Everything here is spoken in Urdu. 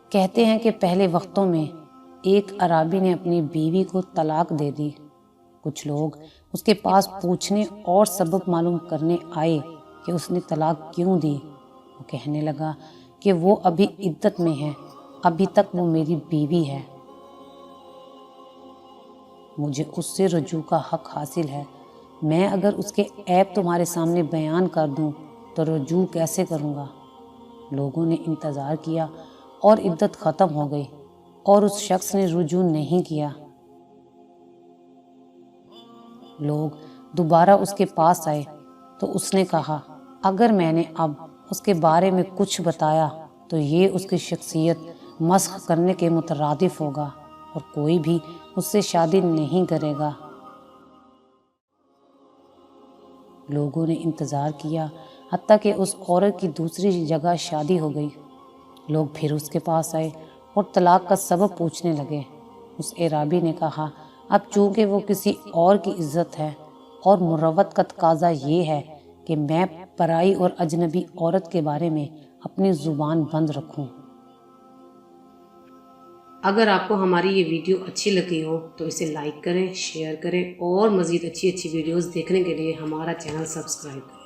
کہتے ہیں کہ پہلے وقتوں میں ایک عرابی نے اپنی بیوی کو طلاق دے دی۔ کچھ لوگ اس کے پاس پوچھنے اور سبب معلوم کرنے آئے کہ اس نے طلاق کیوں دی۔ وہ کہنے لگا کہ وہ ابھی عدت میں ہے، ابھی تک وہ میری بیوی ہے، مجھے اس سے رجوع کا حق حاصل ہے۔ میں اگر اس کے عیب تمہارے سامنے بیان کر دوں تو رجوع کیسے کروں گا؟ لوگوں نے انتظار کیا اور عدت ختم ہو گئی اور اس شخص نے رجوع نہیں کیا۔ لوگ دوبارہ اس کے پاس آئے تو اس نے کہا، اگر میں نے اب اس کے بارے میں کچھ بتایا تو یہ اس کی شخصیت مسخ کرنے کے مترادف ہوگا اور کوئی بھی اس سے شادی نہیں کرے گا۔ لوگوں نے انتظار کیا حتیٰ کہ اس عورت کی دوسری جگہ شادی ہو گئی۔ لوگ پھر اس کے پاس آئے اور طلاق کا سبب پوچھنے لگے۔ اس اعرابی نے کہا، اب چونکہ وہ کسی اور کی عزت ہے اور مروت کا تقاضا یہ ہے کہ میں پرائی اور اجنبی عورت کے بارے میں اپنی زبان بند رکھوں۔ اگر آپ کو ہماری یہ ویڈیو اچھی لگی ہو تو اسے لائک کریں، شیئر کریں اور مزید اچھی ویڈیوز دیکھنے کے لیے ہمارا چینل سبسکرائب کریں۔